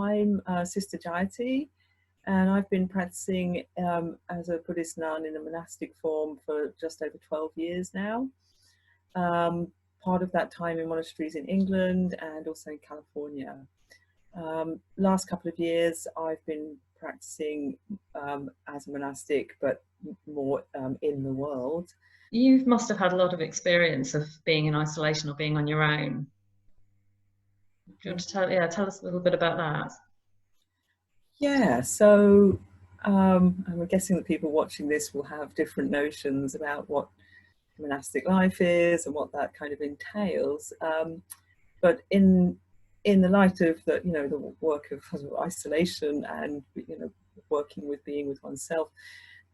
I'm Sister Jayati, and I've been practicing as a Buddhist nun in a monastic form for just over 12 years now. Part of that time in monasteries in England and also in California. Last couple of years I've been practicing as a monastic, but more in the world. You must have had a lot of experience of being in isolation or being on your own. Do you want to tell us a little bit about that? Yeah, so I'm guessing that people watching this will have different notions about what monastic life is and what that kind of entails. But in the light of the the work of isolation and working with being with oneself,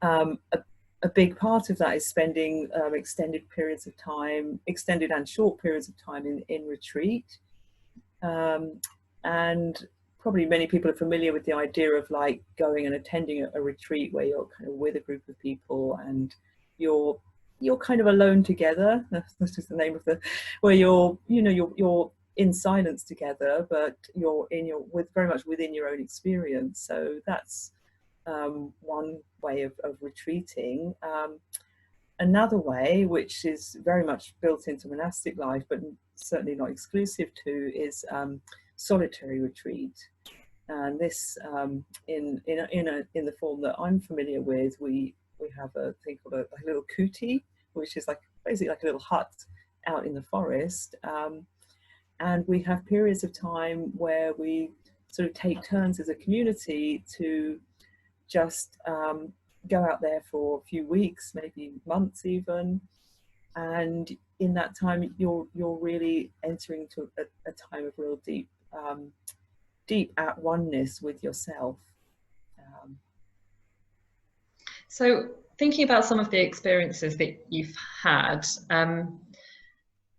a big part of that is spending extended periods of time, extended and short periods of time in retreat. And probably many people are familiar with the idea of like going and attending a retreat where you're kind of with a group of people and you're kind of alone together. That's just the name of where you're in silence together, but you're very much within your own experience. So that's one way of retreating. Another way, which is very much built into monastic life, but certainly not exclusive to, is solitary retreat. And this, in the form that I'm familiar with, we have a thing called a little kuti, which is basically like a little hut out in the forest. And we have periods of time where we sort of take turns as a community to just go out there for a few weeks, maybe months even, and in that time you're really entering into a time of real deep at oneness with yourself. So thinking about some of the experiences that you've had,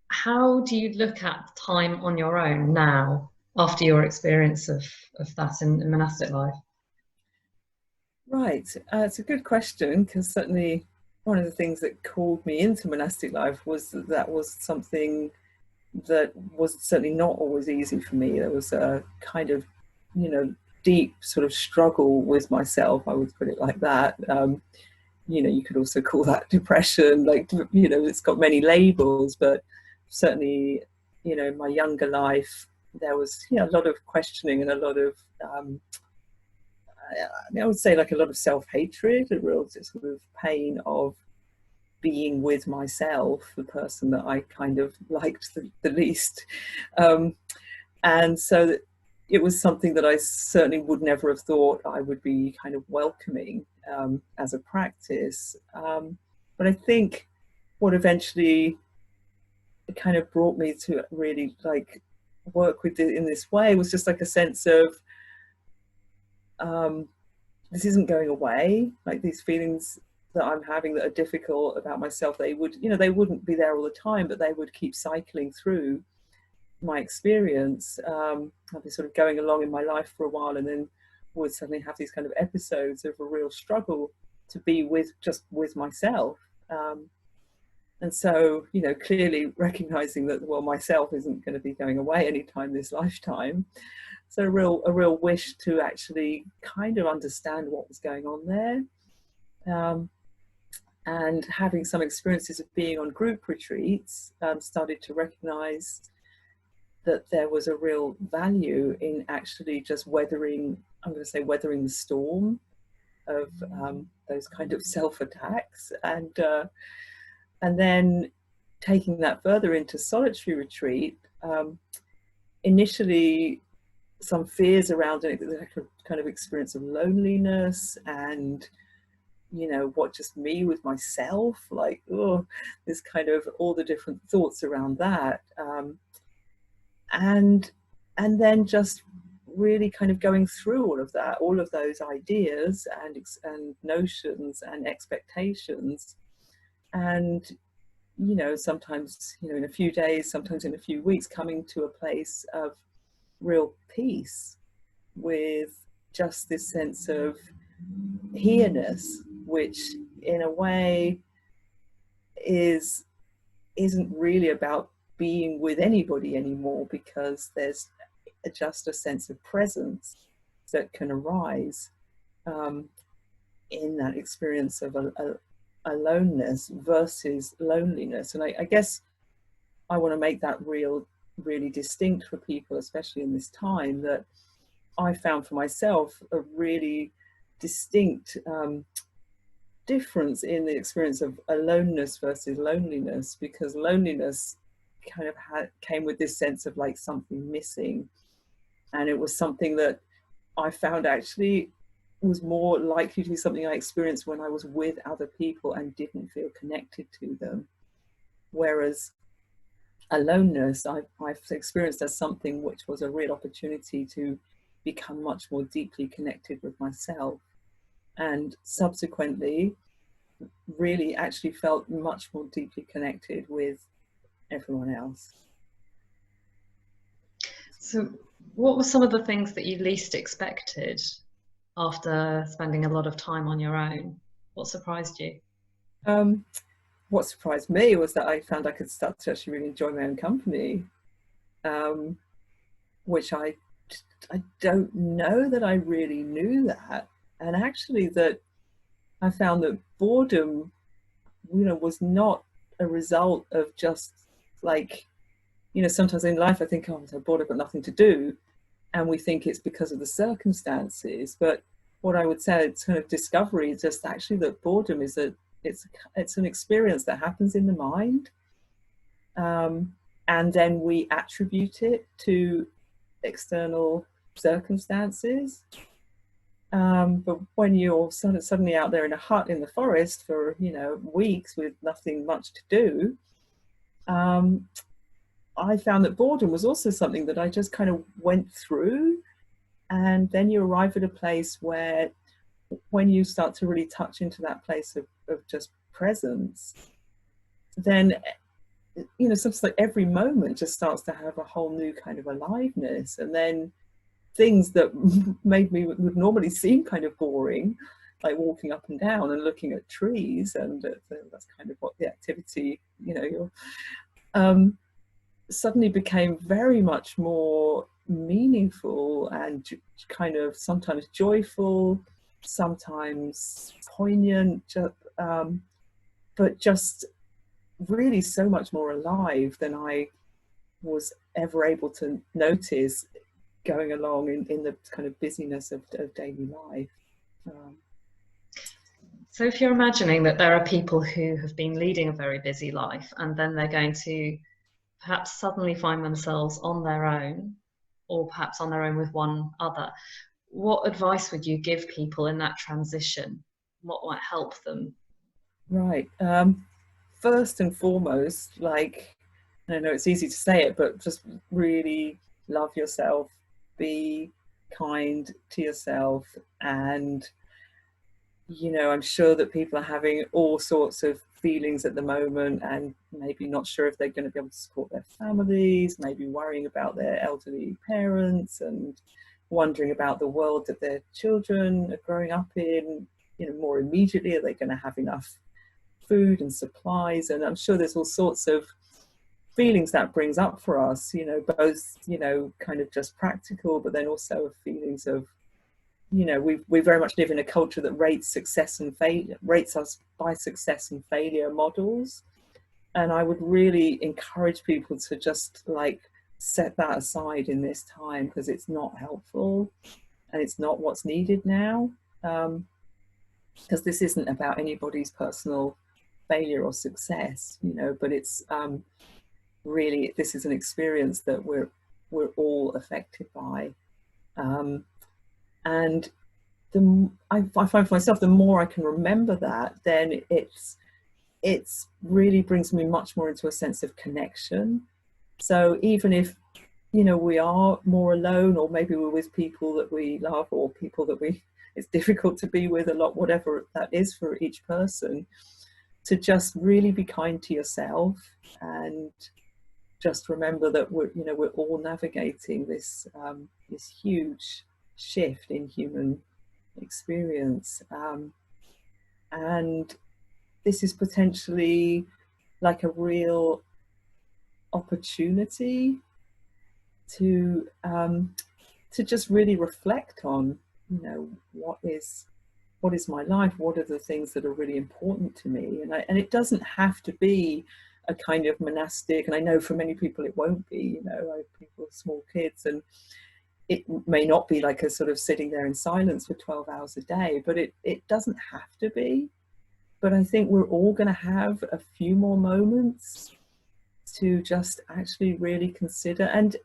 how do you look at time on your own now after your experience of that in monastic life? Right, it's a good question, because certainly one of the things that called me into monastic life was that was something that was certainly not always easy for me. There was a kind of, deep sort of struggle with myself, I would put it like that. You could also call that depression, it's got many labels, but certainly, in my younger life, there was, a lot of questioning and a lot of, I would say like a lot of self-hatred, a real sort of pain of being with myself, the person that I kind of liked the least. And so it was something that I certainly would never have thought I would be kind of welcoming as a practice. But I think what eventually kind of brought me to really work with it in this way was just like a sense of, this isn't going away. Like these feelings that I'm having that are difficult about myself, they wouldn't be there all the time, but they would keep cycling through my experience. I'd be sort of going along in my life for a while and then would suddenly have these kind of episodes of a real struggle to be with myself. And so, clearly recognizing that, well, myself isn't going to be going away anytime this lifetime. So a real wish to actually kind of understand what was going on there. And having some experiences of being on group retreats, started to recognize that there was a real value in actually just weathering the storm of those kind of self-attacks, and then taking that further into solitary retreat. Initially, some fears around it, the kind of experience of loneliness and, what just me with myself, this kind of all the different thoughts around that. And then just really kind of going through all of those ideas and notions and expectations. And, sometimes, in a few days, sometimes in a few weeks, coming to a place of real peace with just this sense of here-ness, which in a way isn't really about being with anybody anymore, because there's just a sense of presence that can arise in that experience of aloneness versus loneliness. And I guess I want to make that really distinct for people, especially in this time, that I found for myself a really distinct difference in the experience of aloneness versus loneliness, because loneliness kind of came with this sense of like something missing, and it was something that I found actually was more likely to be something I experienced when I was with other people and didn't feel connected to them, whereas aloneness I've experienced as something which was a real opportunity to become much more deeply connected with myself, and subsequently really actually felt much more deeply connected with everyone else. So what were some of the things that you least expected after spending a lot of time on your own? What surprised you? What surprised me was that I found I could start to actually really enjoy my own company, which I don't know that I really knew that. And actually that I found that boredom, was not a result of just like, sometimes in life I think, oh, I'm so bored, I've got nothing to do. And we think it's because of the circumstances. But what I would say, it's kind of discovery is just actually that boredom is it's an experience that happens in the mind. And then we attribute it to external circumstances. But when you're suddenly out there in a hut in the forest for weeks with nothing much to do, I found that boredom was also something that I just kind of went through. And then you arrive at a place where, when you start to really touch into that place of just presence, then something like every moment just starts to have a whole new kind of aliveness. And then things that would normally seem kind of boring, like walking up and down and looking at trees, and that's kind of what the activity, suddenly became very much more meaningful and kind of sometimes joyful, sometimes poignant, but just really so much more alive than I was ever able to notice going along in the kind of busyness of daily life. So if you're imagining that there are people who have been leading a very busy life and then they're going to perhaps suddenly find themselves on their own, or perhaps on their own with one other, what advice would you give people in that transition? What might help them? Right. First and foremost, like, I know it's easy to say it, but just really love yourself, be kind to yourself. And I'm sure that people are having all sorts of feelings at the moment, and maybe not sure if they're going to be able to support their families, maybe worrying about their elderly parents, and wondering about the world that their children are growing up in. More immediately, are they going to have enough food and supplies? And I'm sure there's all sorts of feelings that brings up for us, both kind of just practical, but then also feelings of, we very much live in a culture that rates success and failure, rates us by success and failure models. And I would really encourage people to just like set that aside in this time, because it's not helpful and it's not what's needed now. Because this isn't about anybody's personal failure or success, but it's really, this is an experience that we're all affected by. And I find for myself, the more I can remember that, then it's really brings me much more into a sense of connection. So even if we are more alone, or maybe we're with people that we love, or people that it's difficult to be with a lot, whatever that is for each person, to just really be kind to yourself, and just remember that we're all navigating this huge shift in human experience, and this is potentially like a real opportunity to just really reflect on, you know, what is my life, what are the things that are really important to me, and it doesn't have to be a kind of monastic, and I know for many people it won't be, you know, like people with small kids, and it may not be like a sort of sitting there in silence for 12 hours a day, but it doesn't have to be. But I think we're all going to have a few more moments to just actually really consider, and,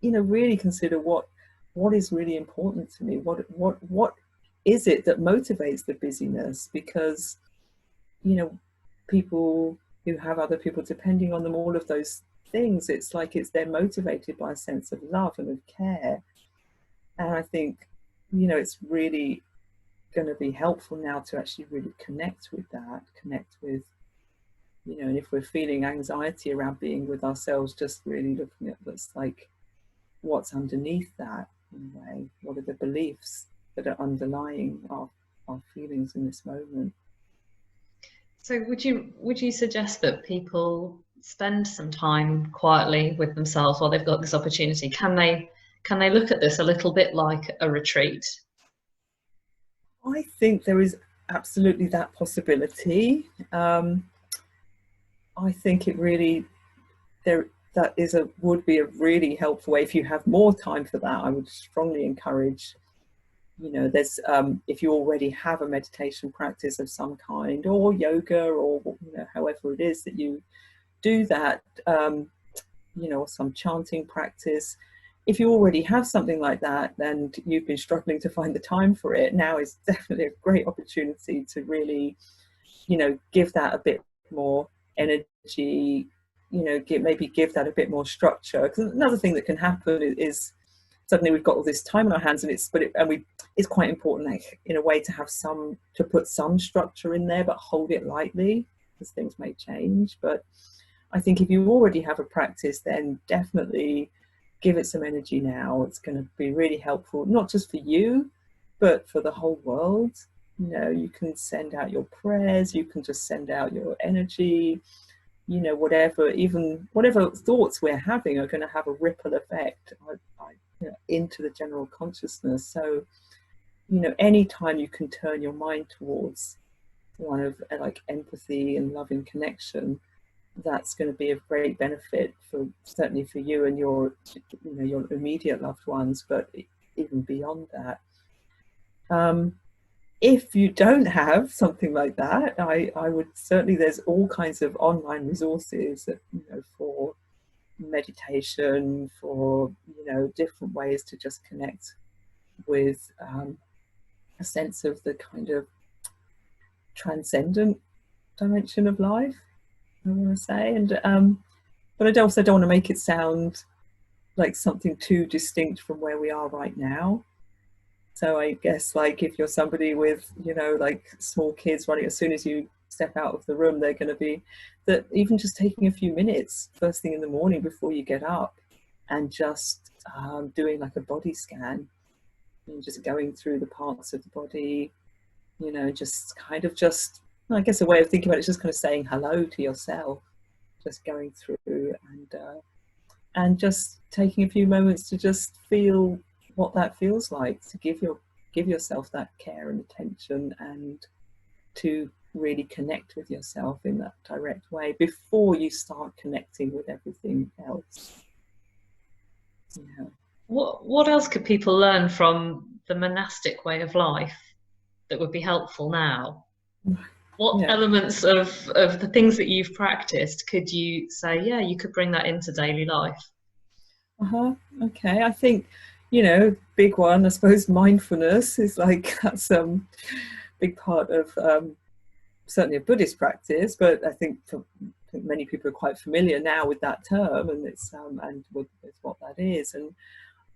you know, really consider what is really important to me, what is it that motivates the busyness, because, you know, people who have other people depending on them, all of those things, it's like they're motivated by a sense of love and of care. And I think, you know, it's really going to be helpful now to actually really connect with that, connect with, you know, and if we're feeling anxiety around being with ourselves, just really looking at what's like, what's underneath that, in a way, what are the beliefs that are underlying our feelings in this moment. So would you suggest that people spend some time quietly with themselves while they've got this opportunity? Can they look at this a little bit like a retreat? I think there is absolutely that possibility. I think it really, that would be a really helpful way. If you have more time for that, I would strongly encourage, you know, there's if you already have a meditation practice of some kind, or yoga, or, you know, however it is that you do that, you know, some chanting practice. If you already have something like that, then you've been struggling to find the time for it, now is definitely a great opportunity to really, you know, give that a bit more energy, you know, maybe give that a bit more structure. Because another thing that can happen is suddenly we've got all this time on our hands, and it's quite important, like, in a way, to put some structure in there, but hold it lightly, because things may change. But I think if you already have a practice, then definitely give it some energy now. It's going to be really helpful, not just for you, but for the whole world. You know, you can send out your prayers, you can just send out your energy, you know, whatever thoughts we're having are going to have a ripple effect, you know, into the general consciousness. So, you know, anytime you can turn your mind towards one of like empathy and loving connection, that's going to be of great benefit, for certainly for you and your, you know, your immediate loved ones, but even beyond that. If you don't have something like that, I would certainly, there's all kinds of online resources that, you know, for meditation, for, you know, different ways to just connect with a sense of the kind of transcendent dimension of life, I want to say. And but I also don't want to make it sound like something too distinct from where we are right now. So I guess, like, if you're somebody with, you know, like small kids running, as soon as you step out of the room, they're going to be, that even just taking a few minutes first thing in the morning before you get up, and just doing like a body scan, and just going through the parts of the body, you know, just kind of just, I guess a way of thinking about it is just kind of saying hello to yourself, just going through, and just taking a few moments to just feel what that feels like, to give yourself that care and attention, and to really connect with yourself in that direct way before you start connecting with everything else. Yeah. What else could people learn from the monastic way of life that would be helpful now? What Yeah. elements of the things that you've practiced could you say, yeah, you could bring that into daily life? Okay. I think, you know, big one, I suppose, mindfulness is like, that's big part of certainly a Buddhist practice, but I think many people are quite familiar now with that term, and it's and with what that is. And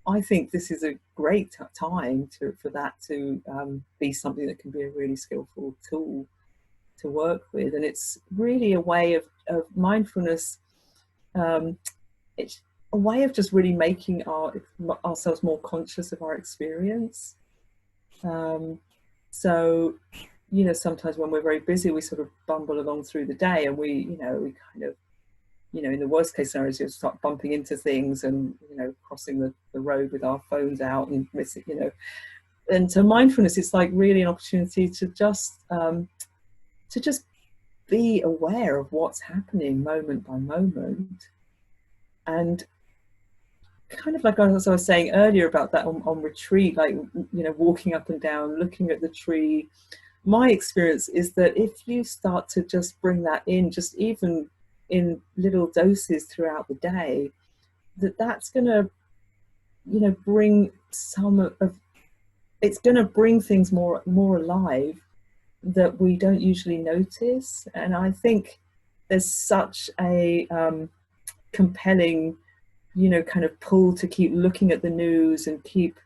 I think this is a great time for that to be something that can be a really skillful tool to work with. And it's really a way of mindfulness. It's a way of just really making ourselves more conscious of our experience. So, you know, sometimes when we're very busy, we sort of bumble along through the day, and we, you know, we kind of you know, in the worst case scenarios, you'll start bumping into things and, you know, crossing the road with our phones out and missing, you know. And so mindfulness is like really an opportunity to just be aware of what's happening moment by moment. And kind of like as I was saying earlier about that on retreat, like, you know, walking up and down, looking at the tree, my experience is that if you start to just bring that in, just even in little doses throughout the day, that's going to, you know, bring some of, it's going to bring things more alive that we don't usually notice. And I think there's such a compelling, you know, kind of pull to keep looking at the news and keep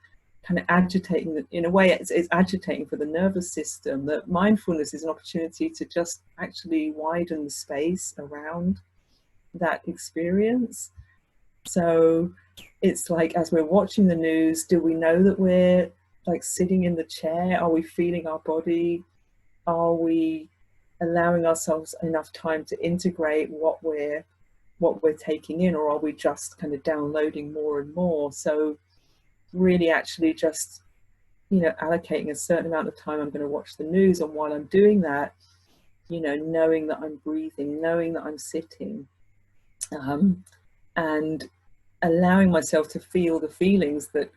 kind of agitating. In a way, it's agitating for the nervous system, that mindfulness is an opportunity to just actually widen the space around that experience. So it's like, as we're watching the news, do we know that we're like sitting in the chair? Are we feeling our body? Are we allowing ourselves enough time to integrate what we're taking in, or are we just kind of downloading more and more? So really actually just, you know, allocating a certain amount of time, I'm going to watch the news, and while I'm doing that, you know, knowing that I'm breathing, knowing that I'm sitting, and allowing myself to feel the feelings that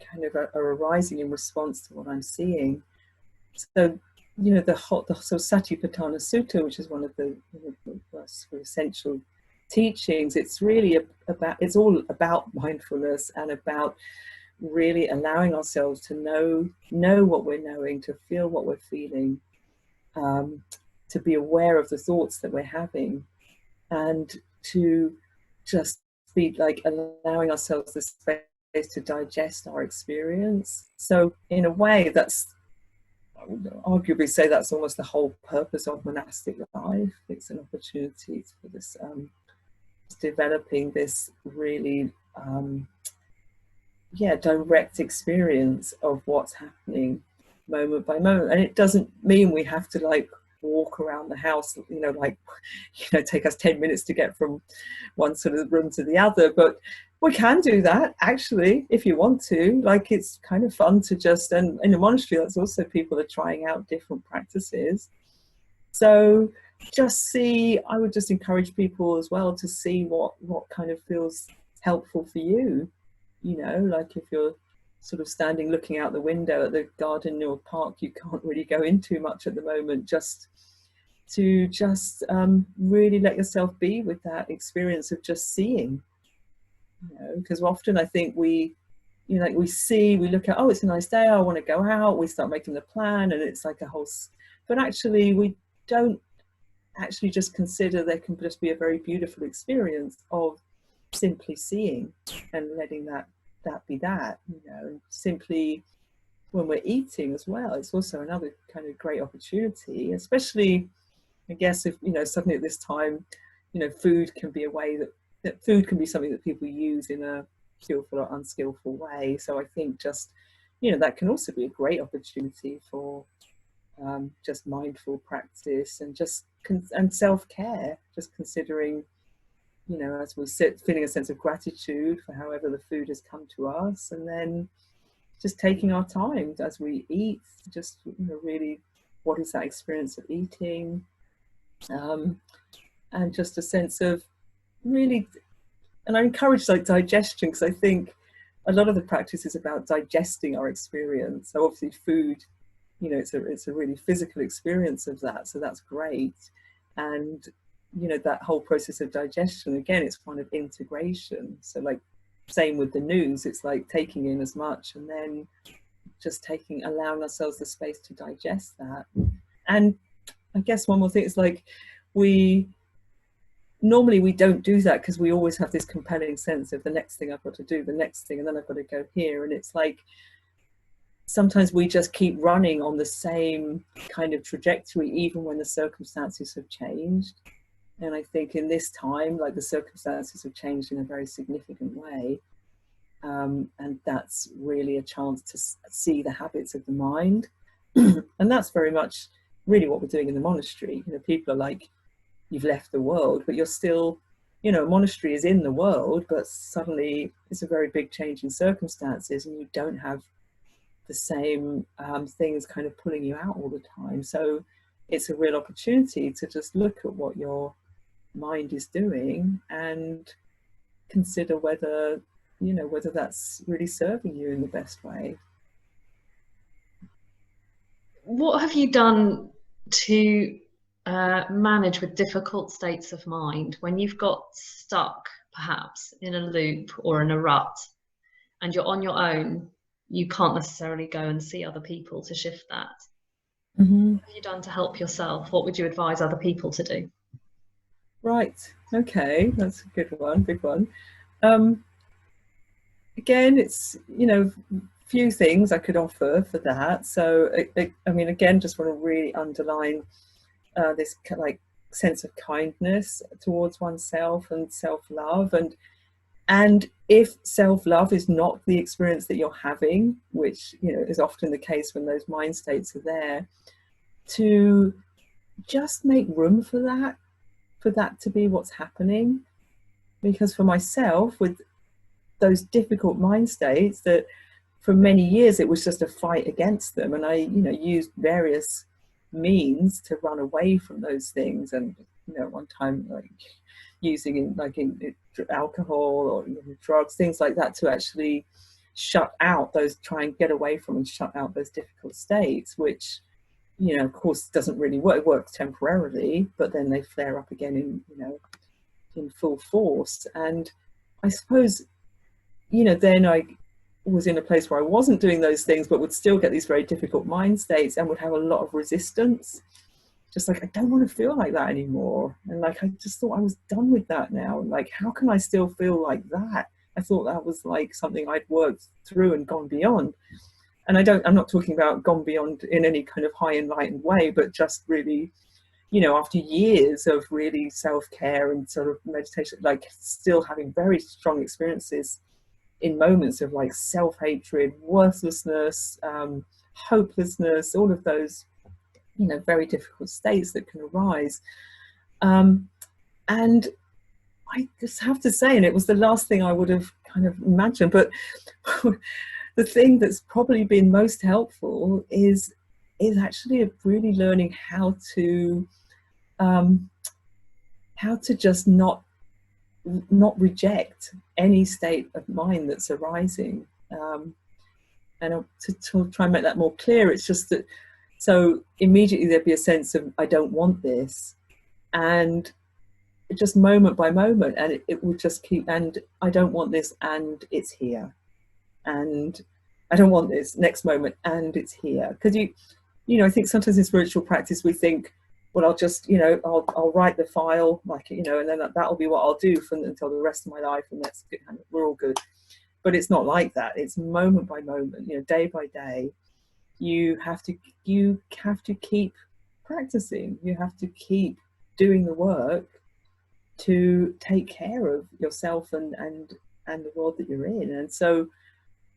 kind of are arising in response to what I'm seeing. So, you know, the sort of Satipatthana Sutta, which is one of the, you know, the essential teachings, it's really about, it's all about mindfulness and about really allowing ourselves to know what we're knowing, to feel what we're feeling, to be aware of the thoughts that we're having, and to just be like allowing ourselves the space to digest our experience. So in a way, that's, I would arguably say that's almost the whole purpose of monastic life. It's an opportunity for this developing this really direct experience of what's happening moment by moment. And it doesn't mean we have to like walk around the house, you know, like, you know, take us 10 minutes to get from one sort of room to the other, but we can do that actually if you want to. Like, it's kind of fun to just, and in a monastery that's also, people are trying out different practices. So just see, I would just encourage people as well to see what kind of feels helpful for you. You know, like if you're sort of standing looking out the window at the garden or park you can't really go into much at the moment, just to really let yourself be with that experience of just seeing. You know, because often I think we, you know, like we look at, oh, it's a nice day, I want to go out, we start making the plan, and it's like a whole, but actually we don't actually just consider there can just be a very beautiful experience of simply seeing and letting that be that, you know. Simply when we're eating as well, it's also another kind of great opportunity, especially I guess if, you know, suddenly at this time, you know, food can be a way that food can be something that people use in a skillful or unskillful way. So I think just, you know, that can also be a great opportunity for just mindful practice and just and self-care, just considering, you know, as we sit, feeling a sense of gratitude for however the food has come to us, and then just taking our time as we eat, just, you know, really, what is that experience of eating, and just a sense of really, and I encourage like digestion, because I think a lot of the practice is about digesting our experience. So obviously food, you know, it's a really physical experience of that, so that's great. And, you know, that whole process of digestion, again, it's kind of integration. So like, same with the news, it's like taking in as much and then just allowing ourselves the space to digest that. And I guess one more thing is like, normally we don't do that because we always have this compelling sense of the next thing I've got to do, the next thing, and then I've got to go here. And it's like, sometimes we just keep running on the same kind of trajectory, even when the circumstances have changed. And I think in this time, like, the circumstances have changed in a very significant way. And that's really a chance to see the habits of the mind. And that's very much really what we're doing in the monastery. You know, people are like, you've left the world, but you're still you know, a monastery is in the world, but suddenly it's a very big change in circumstances, and you don't have the same things kind of pulling you out all the time. So it's a real opportunity to just look at what your mind is doing and consider whether, you know, whether that's really serving you in the best way. What have you done to manage with difficult states of mind when you've got stuck perhaps in a loop or in a rut and you're on your own? You can't necessarily go and see other people to shift that. Mm-hmm. What have you done to help yourself? What would you advise other people to do? Right. Okay, that's a good one. Big one. Again, it's, you know, few things I could offer for that. So I mean, again, just want to really underline this like sense of kindness towards oneself and self-love, and if self-love is not the experience that you're having, which, you know, is often the case when those mind states are there, to just make room for that to be what's happening. Because for myself, with those difficult mind states, that for many years it was just a fight against them, and I, you know, used various means to run away from those things. And, you know, one time, like using in alcohol or, you know, drugs, things like that, to actually shut out those, try and get away from and shut out those difficult states, which, you know, of course doesn't really work. It works temporarily, but then they flare up again in, you know, in full force. And I suppose, you know, then I was in a place where I wasn't doing those things, but would still get these very difficult mind states and would have a lot of resistance. Just like, I don't want to feel like that anymore. And like, I just thought I was done with that now. Like, how can I still feel like that? I thought that was like something I'd worked through and gone beyond. And I'm not talking about gone beyond in any kind of high enlightened way, but just really, you know, after years of really self-care and sort of meditation, like still having very strong experiences in moments of like self-hatred, worthlessness, hopelessness, all of those, you know, very difficult states that can arise. And I just have to say, and it was the last thing I would have kind of imagined, but the thing that's probably been most helpful is actually really learning how to just not reject any state of mind that's arising. And to try and make that more clear, it's just that, so immediately there'd be a sense of, I don't want this, and just moment by moment, and it would just keep, and I don't want this, and it's here, and I don't want this, next moment, and it's here. Because you know, I think sometimes in spiritual practice we think, well, I'll just, you know, I'll write the file, like, you know, and then that'll be what I'll do until the rest of my life, and that's good, and we're all good. But it's not like that. It's moment by moment, you know, day by day. You have to keep practicing. You have to keep doing the work to take care of yourself and the world that you're in. And so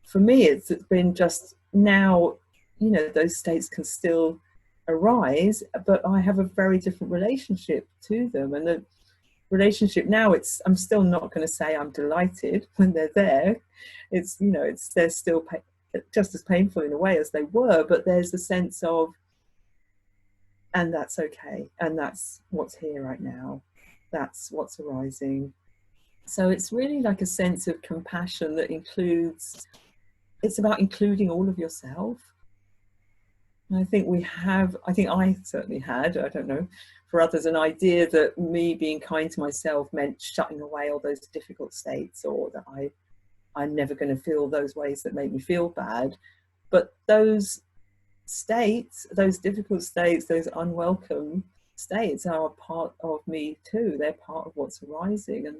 for me, it's been just now, you know, those states can still arise, but I have a very different relationship to them. And the relationship now, I'm still not going to say I'm delighted when they're there. It's, you know, they're still just as painful in a way as they were, but there's a sense of, and that's okay, and that's what's here right now, that's what's arising. So it's really like a sense of compassion that includes, it's about including all of yourself. And I think I certainly had, I don't know, for others, an idea that me being kind to myself meant shutting away all those difficult states, or that I'm never going to feel those ways that make me feel bad. But those states, those difficult states, those unwelcome states are a part of me too. They're part of what's arising, and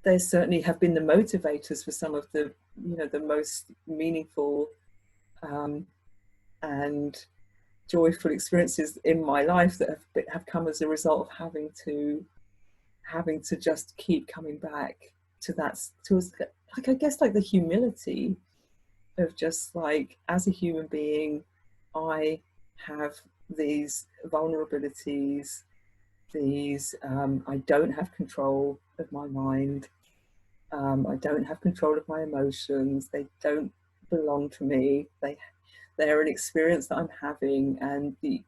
they certainly have been the motivators for some of the, you know, the most meaningful and joyful experiences in my life that have come as a result of having to just keep coming back to that, to, like, I guess, like the humility of just like, as a human being, I have these vulnerabilities, these, I don't have control of my mind. I don't have control of my emotions. They don't belong to me. They're an experience that I'm having, and the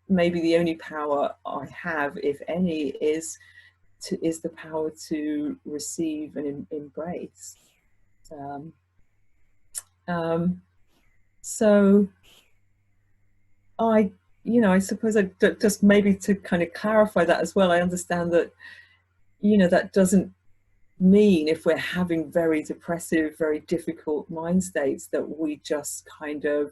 maybe the only power I have, if any, is the power to receive and embrace. Um, so I, I suppose I just maybe to kind of clarify that as well. I understand that, that doesn't mean if we're having very depressive, very difficult mind states that we just kind of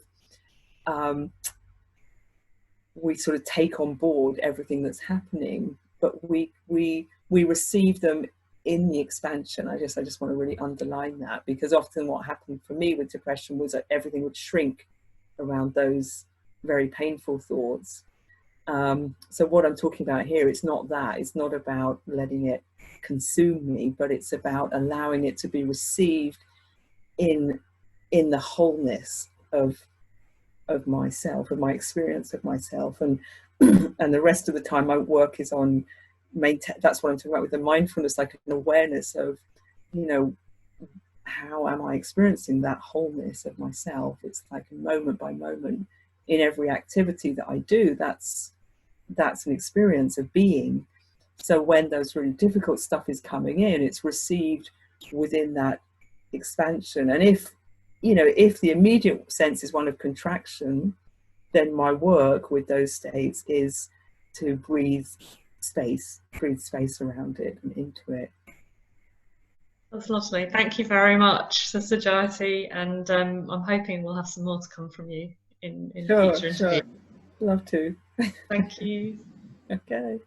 we sort of take on board everything that's happening, but we receive them in the expansion. I just want to really underline that, because often what happened for me with depression was that everything would shrink around those very painful thoughts. So what I'm talking about here, it's not that. It's not about letting it consume me, but it's about allowing it to be received in the wholeness of myself, of my experience of myself. And and the rest of the time my work is on that's what I'm talking about with the mindfulness, like an awareness of, how am I experiencing that wholeness of myself. It's like a moment by moment in every activity that I do. That's an experience of being. So when those really difficult stuff is coming in, it's received within that expansion. And if the immediate sense is one of contraction, then my work with those states is to breathe space around it and into it. That's lovely. Thank you very much, Sister Jayati, and I'm hoping we'll have some more to come from you in future interviews. Love to. Thank you. Okay.